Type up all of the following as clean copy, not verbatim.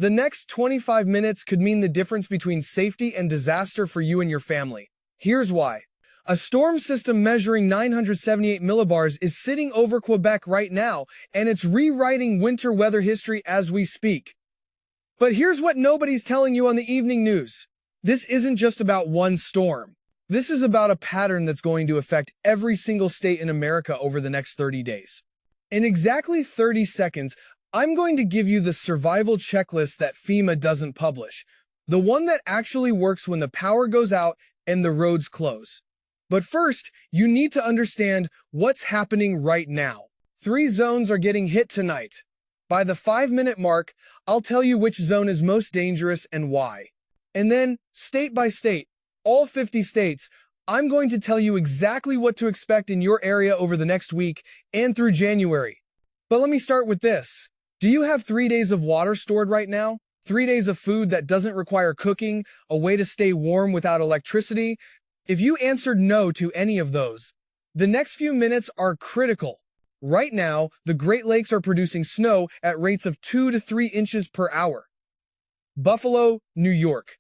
The next 25 minutes could mean the difference between safety and disaster for you and your family. Here's why. A storm system measuring 978 millibars is sitting over Quebec right now, and it's rewriting winter weather history as we speak. But here's what nobody's telling you on the evening news. This isn't just about one storm. This is about a pattern that's going to affect every single state in America over the next 30 days. In exactly 30 seconds, I'm going to give you the survival checklist that FEMA doesn't publish, the one that actually works when the power goes out and the roads close. But first, you need to understand what's happening right now. 3 zones are getting hit tonight. By the 5-minute mark, I'll tell you which zone is most dangerous and why. And then, state by state, all 50 states, I'm going to tell you exactly what to expect in your area over the next week and through January. But let me start with this. Do you have 3 days of water stored right now? 3 days of food that doesn't require cooking, a way to stay warm without electricity? If you answered no to any of those, the next few minutes are critical. Right now, the Great Lakes are producing snow at rates of 2 to 3 inches per hour. Buffalo, New York.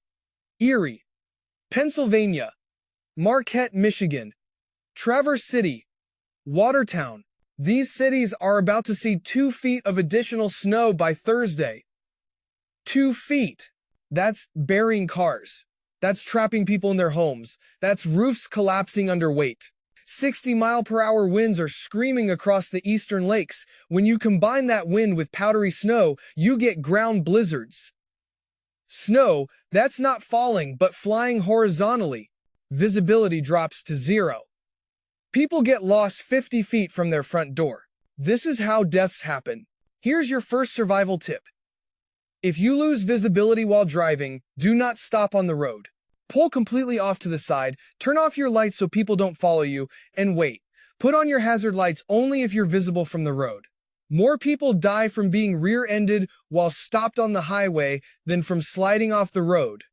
Erie, Pennsylvania. Marquette, Michigan. Traverse City. Watertown. These cities are about to see 2 feet of additional snow by Thursday. 2 feet. That's burying cars. That's trapping people in their homes. That's roofs collapsing under weight. 60-mile-per-hour winds are screaming across the eastern lakes. When you combine that wind with powdery snow, you get ground blizzards. Snow, that's not falling, but flying horizontally. Visibility drops to 0. People get lost 50 feet from their front door. This is how deaths happen. Here's your first survival tip. If you lose visibility while driving, do not stop on the road. Pull completely off to the side, turn off your lights so people don't follow you, and wait. Put on your hazard lights only if you're visible from the road. More people die from being rear-ended while stopped on the highway than from sliding off the road.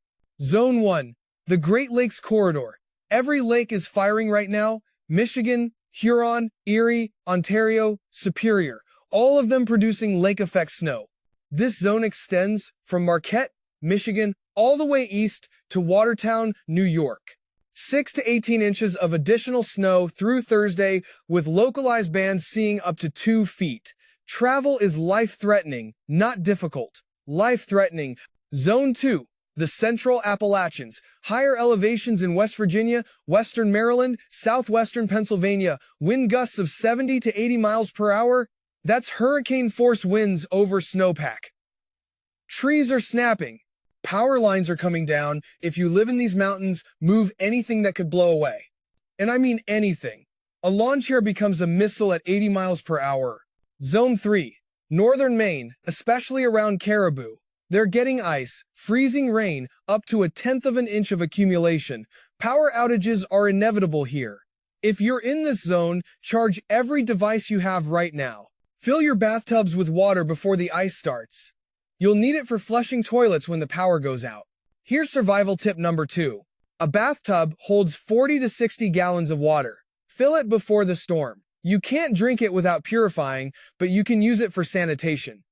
Zone 1. The Great Lakes Corridor. Every lake is firing right now. Michigan, Huron, Erie, Ontario, Superior. All of them producing lake-effect snow. This zone extends from Marquette, Michigan, all the way east to Watertown, New York. 6 to 18 inches of additional snow through Thursday, with localized bands seeing up to 2 feet. Travel is life-threatening, not difficult. Life-threatening. Zone 2. The Central Appalachians. Higher elevations in West Virginia, Western Maryland, Southwestern Pennsylvania. Wind gusts of 70 to 80 miles per hour. That's hurricane-force winds over snowpack. Trees are snapping. Power lines are coming down. If you live in these mountains, move anything that could blow away. And I mean anything. A lawn chair becomes a missile at 80 miles per hour. Zone 3. Northern Maine, especially around Caribou. They're getting ice, freezing rain, up to 1/10 of an inch of accumulation. Power outages are inevitable here. If you're in this zone, charge every device you have right now. Fill your bathtubs with water before the ice starts. You'll need it for flushing toilets when the power goes out. Here's survival tip number 2. A bathtub holds 40 to 60 gallons of water. Fill it before the storm. You can't drink it without purifying, but you can use it for sanitation.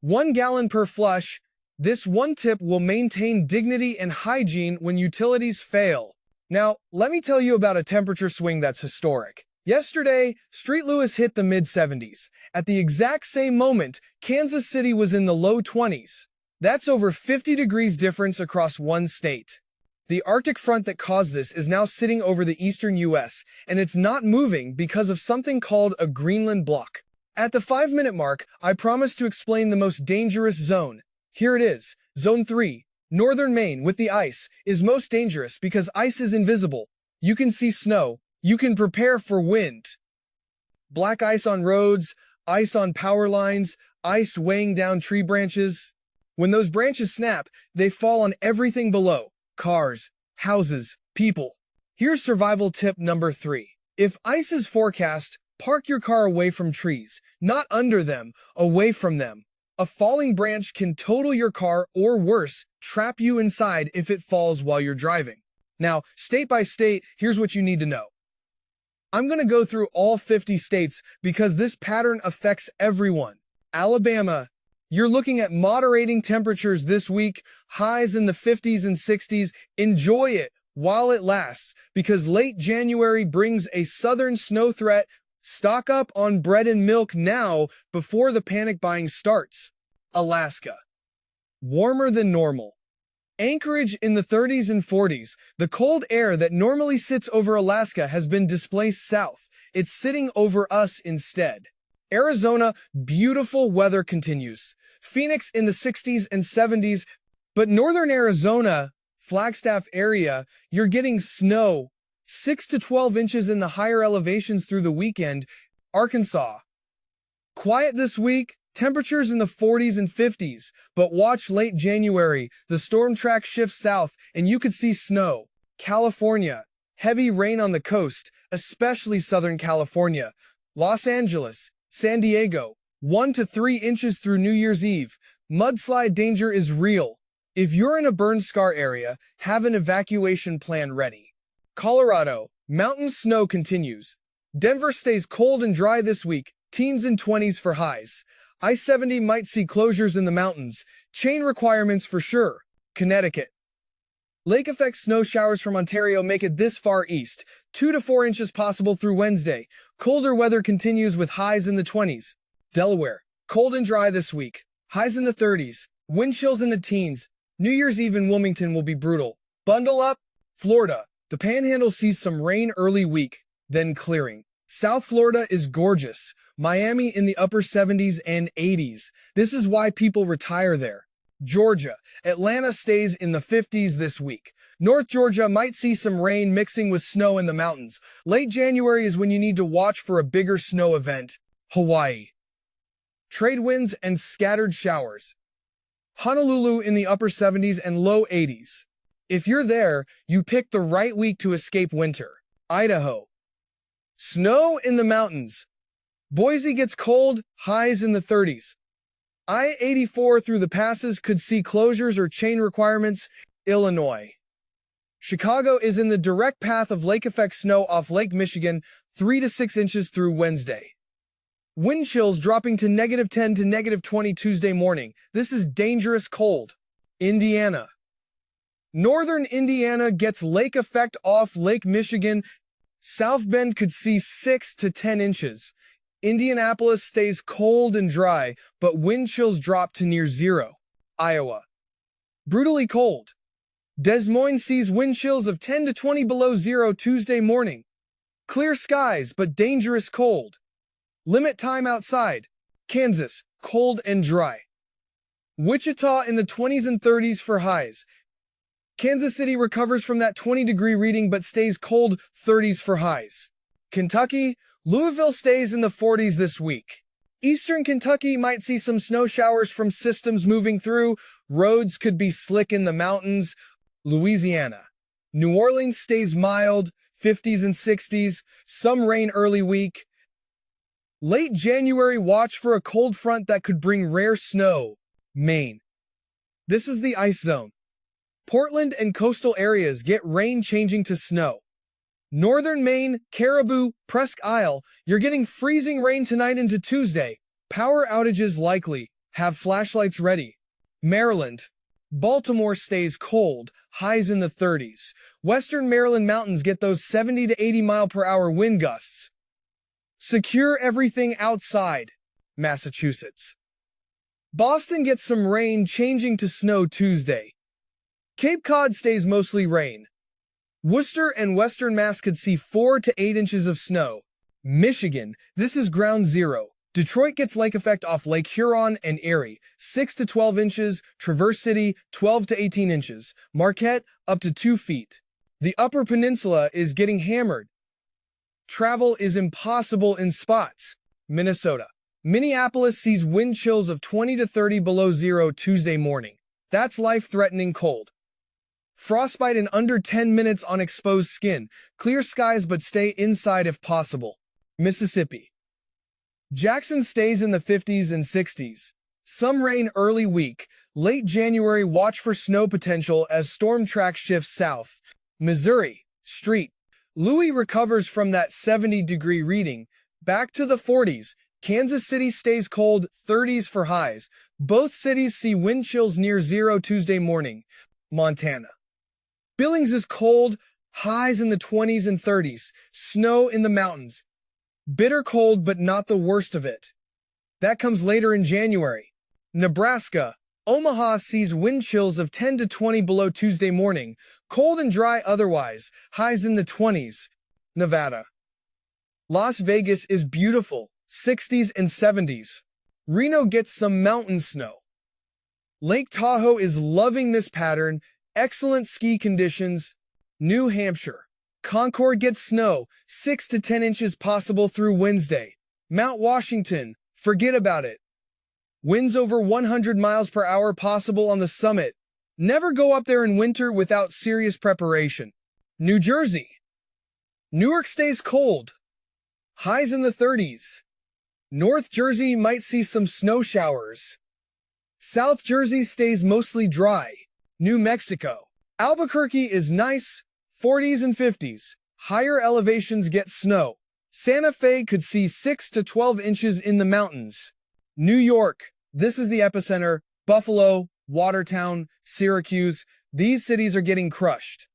1 gallon per flush. This one tip will maintain dignity and hygiene when utilities fail. Now, let me tell you about a temperature swing that's historic. Yesterday, St. Louis hit the mid-70s. At the exact same moment, Kansas City was in the low 20s. That's over 50 degrees difference across one state. The Arctic front that caused this is now sitting over the eastern U.S., and it's not moving because of something called a Greenland block. At the 5-minute mark, I promised to explain the most dangerous zone. Here it is. Zone 3, Northern Maine with the ice, is most dangerous because ice is invisible. You can see snow. You can prepare for wind. Black ice on roads, ice on power lines, ice weighing down tree branches. When those branches snap, they fall on everything below. Cars, houses, people. Here's survival tip number 3. If ice is forecast, park your car away from trees, not under them, away from them. A falling branch can total your car or worse, trap you inside if it falls while you're driving. Now, state by state, here's what you need to know. I'm going to go through all 50 states because this pattern affects everyone. Alabama, You're looking at moderating temperatures this week, highs in the 50s and 60s. Enjoy it while it lasts, because late January brings a southern snow threat. Stock up on bread and milk now before the panic buying starts. Alaska. Warmer than normal. Anchorage in the 30s and 40s. The cold air that normally sits over Alaska has been displaced south. It's sitting over us instead. Arizona, beautiful weather continues. Phoenix in the 60s and 70s, but northern Arizona, Flagstaff area, you're getting snow, 6 to 12 inches in the higher elevations through the weekend. Arkansas. Quiet this week, temperatures in the 40s and 50s, but watch late January, the storm track shifts south and you could see snow. California. Heavy rain on the coast, especially Southern California. Los Angeles. San Diego, 1 to 3 inches through New Year's Eve. Mudslide danger is real. If you're in a burn scar area, have an evacuation plan ready. Colorado, mountain snow continues. Denver stays cold and dry this week, teens and 20s for highs. I-70 might see closures in the mountains, chain requirements for sure. Connecticut. Lake effect snow showers from Ontario make it this far east, 2 to 4 inches possible through Wednesday. Colder weather continues with highs in the 20s. Delaware, cold and dry this week, highs in the 30s, wind chills in the teens. New Year's Eve in Wilmington will be brutal. Bundle up. Florida, the Panhandle sees some rain early week, then clearing. South Florida is gorgeous. Miami in the upper 70s and 80s. This is why people retire there. Georgia, Atlanta stays in the 50s this week. North Georgia might see some rain mixing with snow in the mountains. Late January is when you need to watch for a bigger snow event. Hawaii. Trade winds and scattered showers. Honolulu in the upper 70s and low 80s. If you're there, you picked the right week to escape winter. Idaho. Snow in the mountains. Boise gets cold, highs in the 30s. I-84 through the passes could see closures or chain requirements. Illinois. Chicago is in the direct path of lake effect snow off Lake Michigan, 3 to 6 inches through Wednesday. Wind chills dropping to -10 to -20 Tuesday morning. This is dangerous cold. Indiana. Northern Indiana gets lake effect off Lake Michigan. South Bend could see 6 to 10 inches. Indianapolis stays cold and dry, but wind chills drop to near zero. Iowa. Brutally cold. Des Moines sees wind chills of 10 to 20 below zero Tuesday morning. Clear skies, but dangerous cold. Limit time outside. Kansas, cold and dry. Wichita in the 20s and 30s for highs. Kansas City recovers from that 20-degree reading but stays cold, 30s for highs. Kentucky, Louisville stays in the 40s this week. Eastern Kentucky might see some snow showers from systems moving through. Roads could be slick in the mountains. Louisiana. New Orleans stays mild, 50s and 60s. Some rain early week. Late January, watch for a cold front that could bring rare snow. Maine. This is the ice zone. Portland and coastal areas get rain changing to snow. Northern Maine, Caribou, Presque Isle, you're getting freezing rain tonight into Tuesday. Power outages likely. Have flashlights ready. Maryland. Baltimore stays cold, highs in the 30s. Western Maryland mountains get those 70 to 80 mile per hour wind gusts. Secure everything outside. Massachusetts. Boston gets some rain changing to snow Tuesday. Cape Cod stays mostly rain. Worcester and Western Mass could see 4 to 8 inches of snow. Michigan, this is ground zero. Detroit gets lake effect off Lake Huron and Erie, 6 to 12 inches. Traverse City, 12 to 18 inches. Marquette, up to 2 feet. The Upper Peninsula is getting hammered. Travel is impossible in spots. Minnesota. Minneapolis sees wind chills of 20 to 30 below zero Tuesday morning. That's life-threatening cold. Frostbite in under 10 minutes on exposed skin. Clear skies but stay inside if possible. Mississippi. Jackson stays in the 50s and 60s. Some rain early week. Late January, watch for snow potential as storm track shifts south. Missouri. Street. Louis recovers from that 70-degree reading. Back to the 40s. Kansas City stays cold, 30s for highs. Both cities see wind chills near zero Tuesday morning. Montana. Billings is cold, highs in the 20s and 30s. Snow in the mountains. Bitter cold, but not the worst of it. That comes later in January. Nebraska. Omaha sees wind chills of 10 to 20 below Tuesday morning. Cold and dry otherwise. Highs in the 20s. Nevada. Las Vegas is beautiful. 60s and 70s. Reno gets some mountain snow. Lake Tahoe is loving this pattern. Excellent ski conditions. New Hampshire. Concord gets snow. 6 to 10 inches possible through Wednesday. Mount Washington. Forget about it. Winds over 100 miles per hour possible on the summit. Never go up there in winter without serious preparation. New Jersey. Newark stays cold. Highs in the 30s. North Jersey might see some snow showers. South Jersey stays mostly dry. New Mexico. Albuquerque is nice, 40s and 50s. Higher elevations get snow. Santa Fe could see 6 to 12 inches in the mountains. New York. This is the epicenter. Buffalo, Watertown, Syracuse. These cities are getting crushed.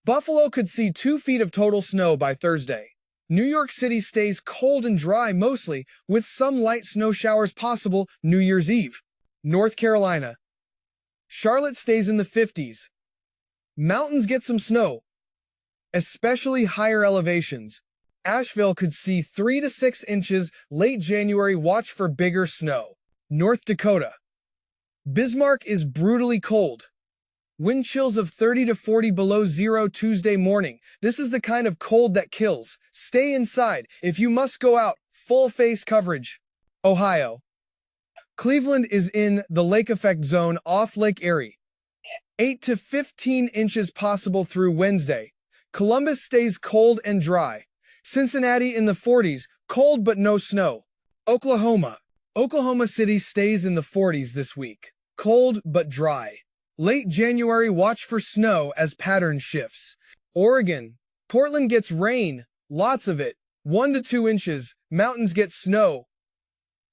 Buffalo could see 2 feet of total snow by Thursday. New York City stays cold and dry mostly, with some light snow showers possible New Year's Eve. North Carolina. Charlotte stays in the 50s. Mountains get some snow, especially higher elevations. Asheville could see 3 to 6 inches late January. Watch for bigger snow. North Dakota. Bismarck is brutally cold. Wind chills of 30 to 40 below zero Tuesday morning. This is the kind of cold that kills. Stay inside. If you must go out, full face coverage. Ohio. Cleveland is in the lake effect zone off Lake Erie. 8 to 15 inches possible through Wednesday. Columbus stays cold and dry. Cincinnati in the 40s, cold but no snow. Oklahoma. Oklahoma City stays in the 40s this week. Cold but dry. Late January, watch for snow as pattern shifts. Oregon. Portland gets rain, lots of it, 1 to 2 inches. Mountains get snow.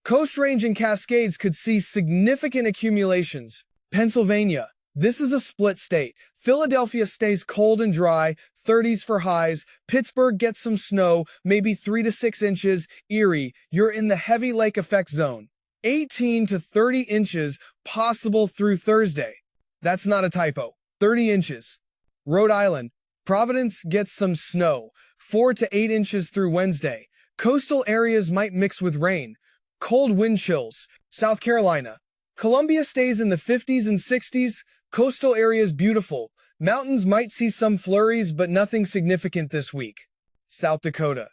Coast Range and Cascades could see significant accumulations. Pennsylvania. This is a split state. Philadelphia stays cold and dry, 30s for highs. Pittsburgh gets some snow, maybe 3 to 6 inches. Erie, you're in the heavy lake effect zone. 18 to 30 inches possible through Thursday. That's not a typo. 30 inches. Rhode Island. Providence gets some snow. 4 to 8 inches through Wednesday. Coastal areas might mix with rain. Cold wind chills. South Carolina. Columbia stays in the 50s and 60s. Coastal areas beautiful. Mountains might see some flurries, but nothing significant this week. South Dakota.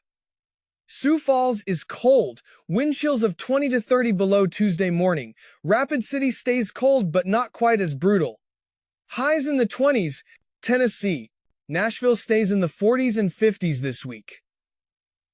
Sioux Falls is cold. Wind chills of 20 to 30 below Tuesday morning. Rapid City stays cold, but not quite as brutal. Highs in the 20s. Tennessee. Nashville stays in the 40s and 50s this week.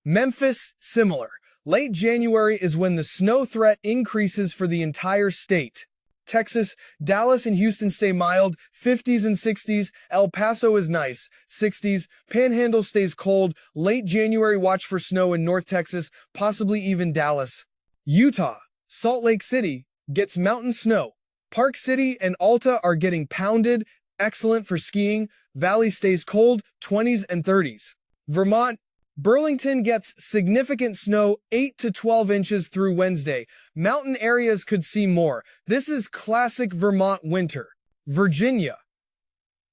Memphis, similar. Late January is when the snow threat increases for the entire state. Texas, Dallas and Houston stay mild, 50s and 60s. El Paso is nice, 60s. Panhandle stays cold. Late January, watch for snow in North Texas, possibly even Dallas. Utah, Salt Lake City, gets mountain snow. Park City and Alta are getting pounded, excellent for skiing. Valley stays cold, 20s and 30s. Vermont, Burlington gets significant snow, 8 to 12 inches through Wednesday. Mountain areas could see more. This is classic Vermont winter. Virginia.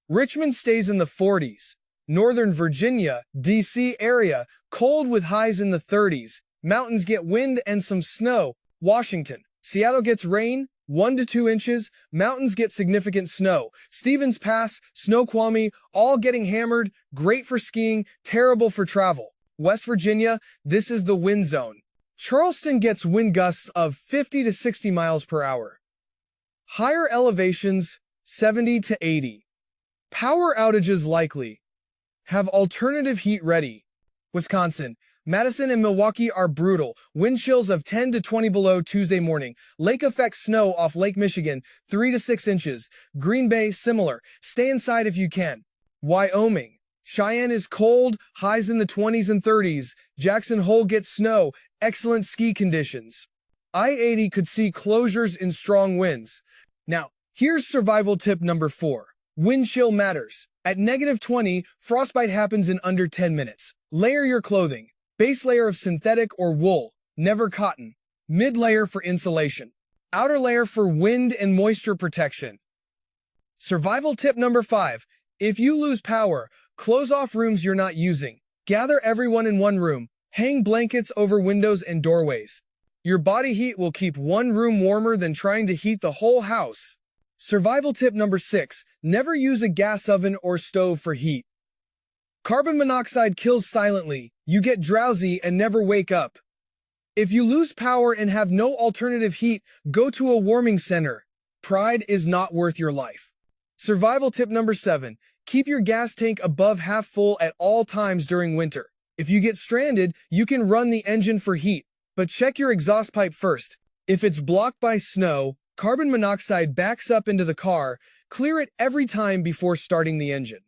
Richmond stays in the 40s. Northern Virginia, D.C. area, cold with highs in the 30s. Mountains get wind and some snow. Washington. Seattle gets rain, 1 to 2 inches. Mountains get significant snow. Stevens Pass, Snoqualmie, all getting hammered. Great for skiing, terrible for travel. West Virginia, this is the wind zone. Charleston gets wind gusts of 50 to 60 miles per hour. Higher elevations, 70 to 80. Power outages likely. Have alternative heat ready. Wisconsin. Madison and Milwaukee are brutal. Wind chills of 10 to 20 below Tuesday morning. Lake effect snow off Lake Michigan, 3 to 6 inches. Green Bay, similar. Stay inside if you can. Wyoming. Cheyenne is cold, highs in the 20s and 30s. Jackson Hole gets snow, excellent ski conditions. I-80 could see closures in strong winds. Now, here's survival tip number 4. Wind chill matters. At -20, frostbite happens in under 10 minutes. Layer your clothing. Base layer of synthetic or wool, never cotton. Mid layer for insulation. Outer layer for wind and moisture protection. Survival tip number 5. If you lose power, close off rooms you're not using. Gather everyone in one room. Hang blankets over windows and doorways. Your body heat will keep one room warmer than trying to heat the whole house. Survival tip number 6. Never use a gas oven or stove for heat. Carbon monoxide kills silently. You get drowsy and never wake up. If you lose power and have no alternative heat, go to a warming center. Pride is not worth your life. Survival tip number 7. Keep your gas tank above half full at all times during winter. If you get stranded, you can run the engine for heat, but check your exhaust pipe first. If it's blocked by snow, carbon monoxide backs up into the car. Clear it every time before starting the engine.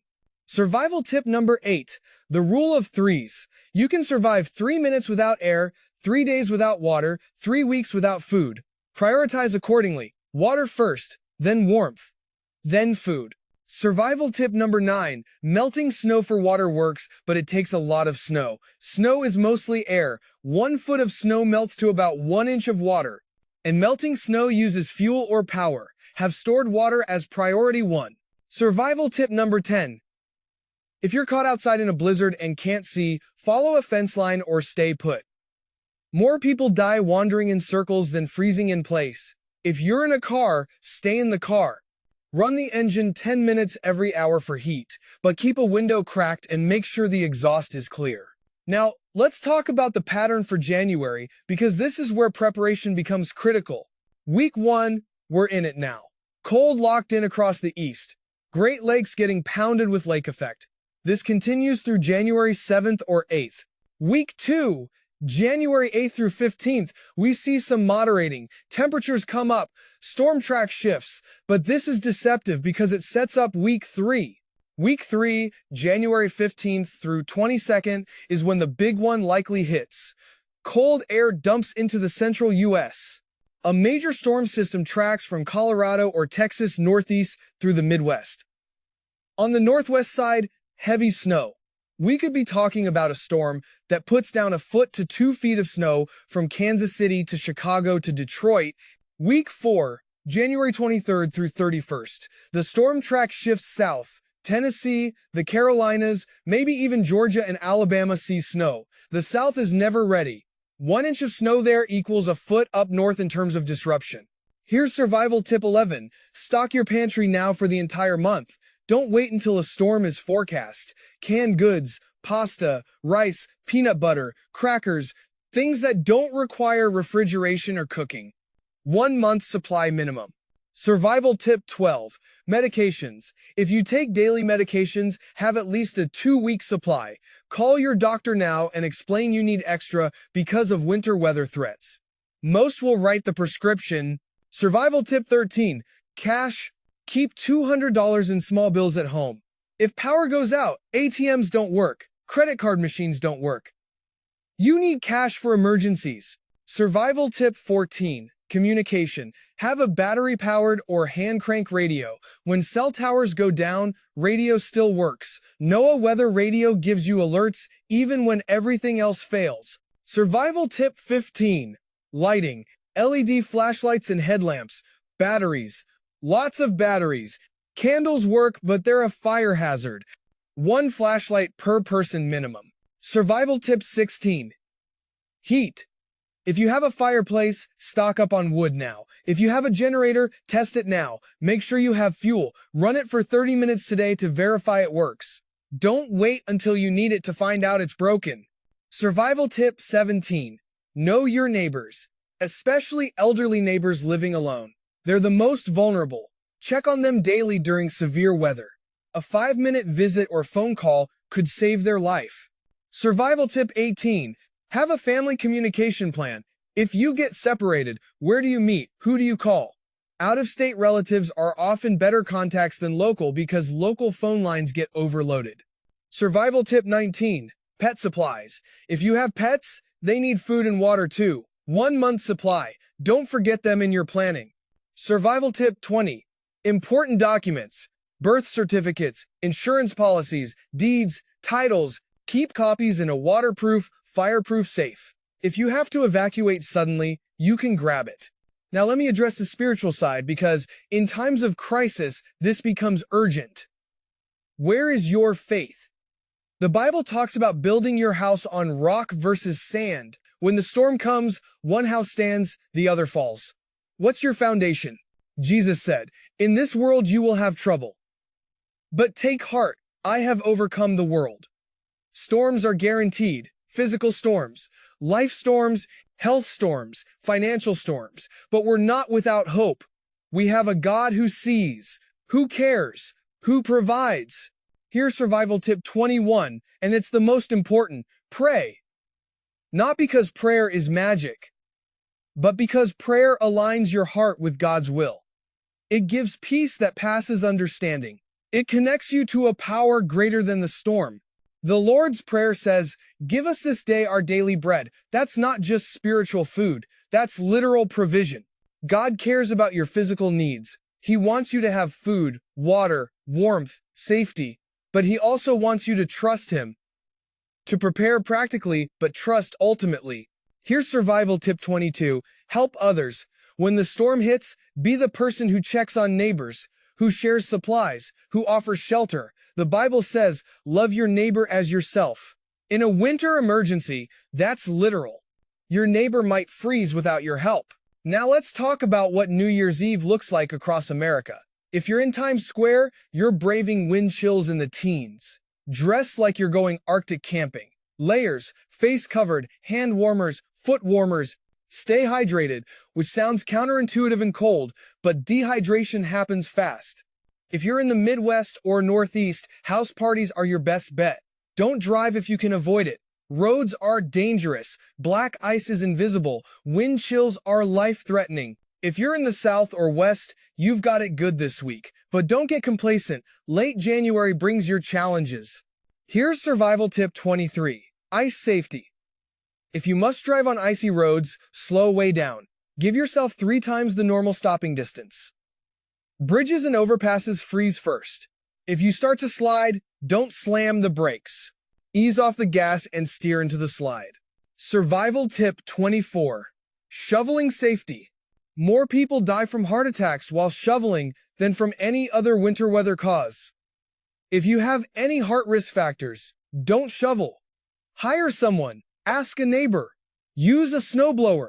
Survival tip number 8. The rule of threes. You can survive 3 minutes without air, 3 days without water, 3 weeks without food. Prioritize accordingly. Water first, then warmth, then food. Survival tip number 9. Melting snow for water works, but it takes a lot of snow. Snow is mostly air. 1 foot of snow melts to about 1 inch of water. And melting snow uses fuel or power. Have stored water as priority 1. Survival tip number 10. If you're caught outside in a blizzard and can't see, follow a fence line or stay put. More people die wandering in circles than freezing in place. If you're in a car, stay in the car. Run the engine 10 minutes every hour for heat, but keep a window cracked and make sure the exhaust is clear. Now, let's talk about the pattern for January, because this is where preparation becomes critical. Week 1, we're in it now. Cold locked in across the east. Great Lakes getting pounded with lake effect. This continues through January 7th or 8th. Week 2, January 8th through 15th, we see some moderating. Temperatures come up, storm track shifts, but this is deceptive because it sets up week 3. Week 3, January 15th through 22nd, is when the big one likely hits. Cold air dumps into the central U.S. A major storm system tracks from Colorado or Texas northeast through the Midwest. On the northwest side, heavy snow. We could be talking about a storm that puts down 1 foot to 2 feet of snow from Kansas City to Chicago to Detroit. Week 4, January 23rd through 31st. The storm track shifts south. Tennessee, the Carolinas, maybe even Georgia and Alabama see snow. The South is never ready. 1 inch of snow there equals 1 foot up north in terms of disruption. Here's survival tip 11. Stock your pantry now for the entire month. Don't wait until a storm is forecast. Canned goods, pasta, rice, peanut butter, crackers, things that don't require refrigeration or cooking. 1 month supply minimum. Survival tip 12. Medications. If you take daily medications, have at least a 2-week supply. Call your doctor now and explain you need extra because of winter weather threats. Most will write the prescription. Survival tip 13. Cash. Keep $200 in small bills at home. If power goes out, ATMs don't work. Credit card machines don't work. You need cash for emergencies. Survival tip 14. Communication. Have a battery-powered or hand-crank radio. When cell towers go down, radio still works. NOAA weather radio gives you alerts even when everything else fails. Survival tip 15. Lighting. LED flashlights and headlamps. Batteries. Lots of batteries. Candles work, but they're a fire hazard. 1 flashlight per person minimum. Survival tip 16. Heat. If you have a fireplace, stock up on wood now. If you have a generator, test it now. Make sure you have fuel. Run it for 30 minutes today to verify it works. Don't wait until you need it to find out it's broken. Survival tip 17. Know your neighbors, especially elderly neighbors living alone. They're the most vulnerable. Check on them daily during severe weather. A 5-minute visit or phone call could save their life. Survival tip 18. Have a family communication plan. If you get separated, where do you meet? Who do you call? Out-of-state relatives are often better contacts than local because local phone lines get overloaded. Survival tip 19. Pet supplies. If you have pets, they need food and water too. 1 month supply. Don't forget them in your planning. Survival tip 20. Important documents. Birth certificates, insurance policies, deeds, titles. Keep copies in a waterproof, fireproof safe. If you have to evacuate suddenly, you can grab it. Now let me address the spiritual side because in times of crisis, this becomes urgent. Where is your faith? The Bible talks about building your house on rock versus sand. When the storm comes, one house stands, the other falls. What's your foundation? Jesus said, "In this world you will have trouble. But take heart, I have overcome the world." Storms are guaranteed. Physical storms, life storms, health storms, financial storms. But we're not without hope. We have a God who sees, who cares, who provides. Here's survival tip 21, and it's the most important. Pray. Not because prayer is magic, but because prayer aligns your heart with God's will. It gives peace that passes understanding. It connects you to a power greater than the storm. The Lord's Prayer says, "Give us this day our daily bread." That's not just spiritual food. That's literal provision. God cares about your physical needs. He wants you to have food, water, warmth, safety. But He also wants you to trust Him. To prepare practically, but trust ultimately. Here's survival tip 22. Help others. When the storm hits, be the person who checks on neighbors, who shares supplies, who offers shelter. The Bible says, love your neighbor as yourself. In a winter emergency, that's literal. Your neighbor might freeze without your help. Now let's talk about what New Year's Eve looks like across America. If you're in Times Square, you're braving wind chills in the teens. Dress like you're going Arctic camping. Layers, face covered, hand warmers, foot warmers. Stay hydrated, which sounds counterintuitive and cold, but dehydration happens fast. If you're in the Midwest or Northeast, house parties are your best bet. Don't drive if you can avoid it. Roads are dangerous. Black ice is invisible. Wind chills are life-threatening. If you're in the South or West, you've got it good this week. But don't get complacent. Late January brings your challenges. Here's survival tip 23. Ice safety. If you must drive on icy roads, slow way down. Give yourself 3 times the normal stopping distance. Bridges and overpasses freeze first. If you start to slide, don't slam the brakes. Ease off the gas and steer into the slide. Survival tip 24. Shoveling safety. More people die from heart attacks while shoveling than from any other winter weather cause. If you have any heart risk factors, don't shovel. Hire someone. Ask a neighbor. Use a snowblower.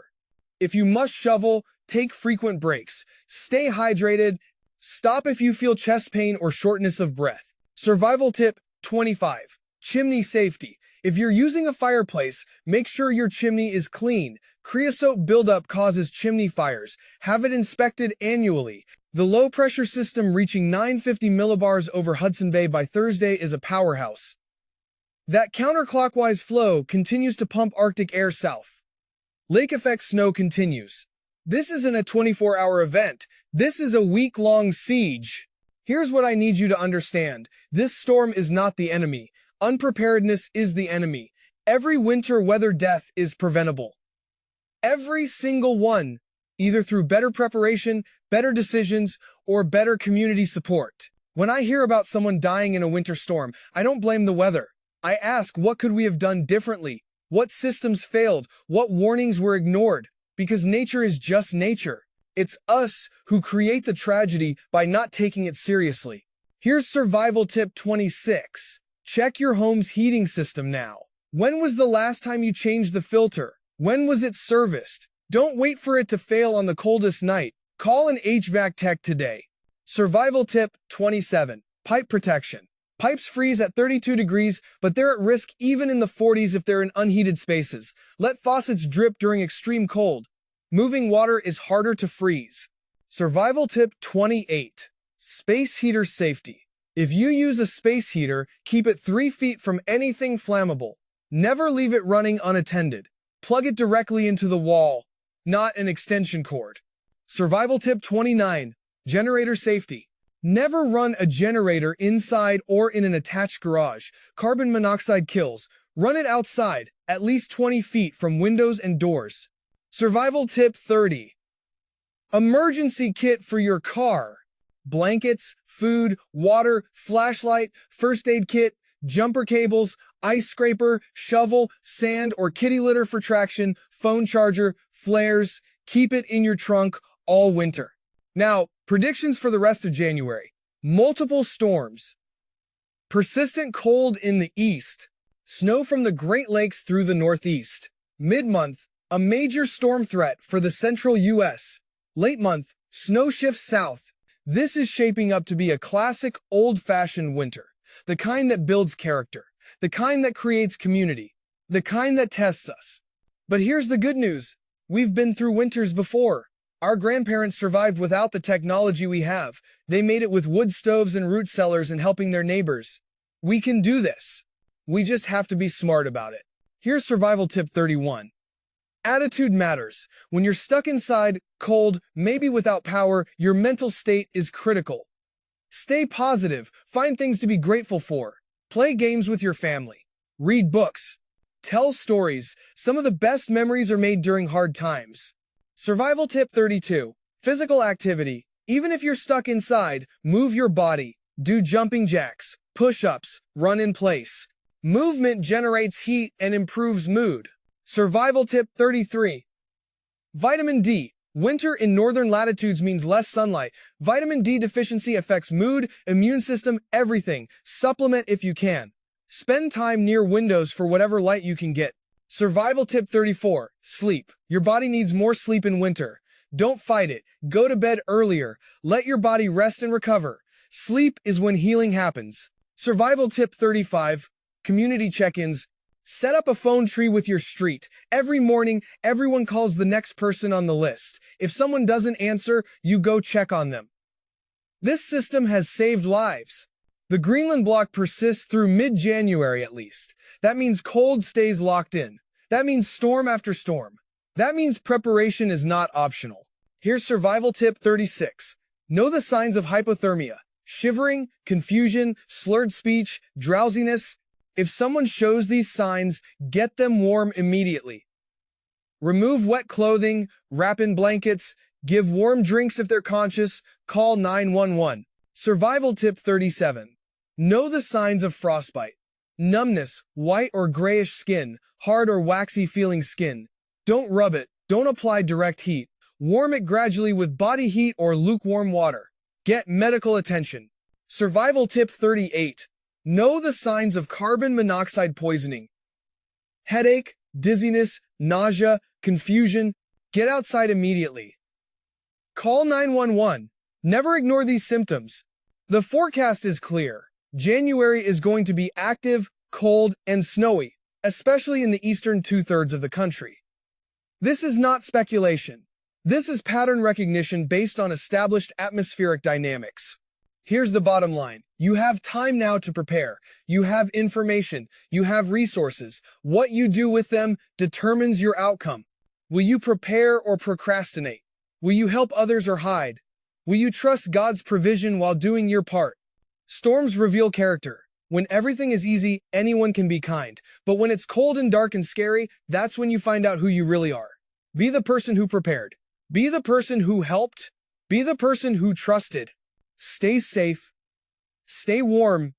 If you must shovel, take frequent breaks. Stay hydrated. Stop if you feel chest pain or shortness of breath. Survival tip 25. Chimney safety. If you're using a fireplace, make sure your chimney is clean. Creosote buildup causes chimney fires. Have it inspected annually. The low-pressure system reaching 950 millibars over Hudson Bay by Thursday is a powerhouse. That counterclockwise flow continues to pump Arctic air south. Lake effect snow continues. This isn't a 24-hour event. This is a week-long siege. Here's what I need you to understand. This storm is not the enemy. Unpreparedness is the enemy. Every winter weather death is preventable. Every single one, either through better preparation, better decisions, or better community support. When I hear about someone dying in a winter storm, I don't blame the weather. I ask, what could we have done differently? What systems failed? What warnings were ignored? Because nature is just nature. It's us who create the tragedy by not taking it seriously. Here's survival tip 26. Check your home's heating system now. When was the last time you changed the filter? When was it serviced? Don't wait for it to fail on the coldest night. Call an HVAC tech today. Survival tip 27. Pipe protection. Pipes freeze at 32 degrees, but they're at risk even in the 40s if they're in unheated spaces. Let faucets drip during extreme cold. Moving water is harder to freeze. Survival tip 28. Space heater safety. If you use a space heater, keep it 3 feet from anything flammable. Never leave it running unattended. Plug it directly into the wall, not an extension cord. Survival tip 29. Generator safety. Never run a generator inside or in an attached garage. Carbon monoxide kills. Run it outside, at least 20 feet from windows and doors. Survival tip 30. Emergency kit for your car. Blankets, food, water, flashlight, first aid kit, jumper cables, ice scraper, shovel, sand or kitty litter for traction, phone charger, flares. Keep it in your trunk all winter. Now, predictions for the rest of January. Multiple storms. Persistent cold in the east. Snow from the Great Lakes through the northeast. Mid-month, a major storm threat for the central U.S. Late month, snow shifts south. This is shaping up to be a classic, old-fashioned winter. The kind that builds character. The kind that creates community. The kind that tests us. But here's the good news. We've been through winters before. Our grandparents survived without the technology we have. They made it with wood stoves and root cellars and helping their neighbors. We can do this. We just have to be smart about it. Here's survival tip 31. Attitude matters. When you're stuck inside, cold, maybe without power, your mental state is critical. Stay positive. Find things to be grateful for. Play games with your family. Read books. Tell stories. Some of the best memories are made during hard times. Survival tip 32. Physical activity. Even if you're stuck inside, move your body. Do jumping jacks, push-ups, run in place. Movement generates heat and improves mood. Survival tip 33. Vitamin D. Winter in northern latitudes means less sunlight. Vitamin D deficiency affects mood, immune system, everything. Supplement if you can. Spend time near windows for whatever light you can get. Survival tip 34. Sleep. Your body needs more sleep in winter. Don't fight it. Go to bed earlier. Let your body rest and recover. Sleep is when healing happens. Survival tip 35. Community check-ins. Set up a phone tree with your street. Every morning, everyone calls the next person on the list. If someone doesn't answer, you go check on them. This system has saved lives. The Greenland block persists through mid-January at least. That means cold stays locked in. That means storm after storm. That means preparation is not optional. Here's survival tip 36. Know the signs of hypothermia. Shivering, confusion, slurred speech, drowsiness. If someone shows these signs, get them warm immediately. Remove wet clothing, wrap in blankets, give warm drinks if they're conscious, call 911. Survival tip 37. Know the signs of frostbite. Numbness, white or grayish skin, hard or waxy feeling skin. Don't rub it, don't apply direct heat. Warm it gradually with body heat or lukewarm water. Get medical attention. Survival tip 38. Know the signs of carbon monoxide poisoning. Headache, dizziness, nausea, confusion. Get outside immediately. Call 911. Never ignore these symptoms. The forecast is clear. January is going to be active, cold, and snowy, especially in the eastern two-thirds of the country. This is not speculation. This is pattern recognition based on established atmospheric dynamics. Here's the bottom line. You have time now to prepare. You have information. You have resources. What you do with them determines your outcome. Will you prepare or procrastinate? Will you help others or hide? Will you trust God's provision while doing your part? Storms reveal character. When everything is easy, anyone can be kind. But when it's cold and dark and scary, that's when you find out who you really are. Be the person who prepared. Be the person who helped. Be the person who trusted. Stay safe. Stay warm.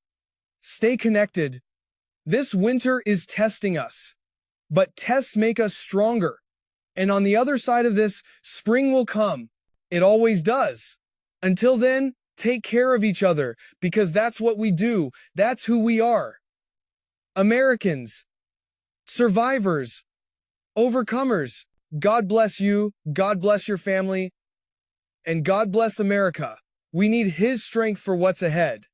Stay connected. This winter is testing us. But tests make us stronger. And on the other side of this, spring will come. It always does. Until then, take care of each other, because that's what we do. That's who we are. Americans. Survivors. Overcomers. God bless you. God bless your family. And God bless America. We need His strength for what's ahead.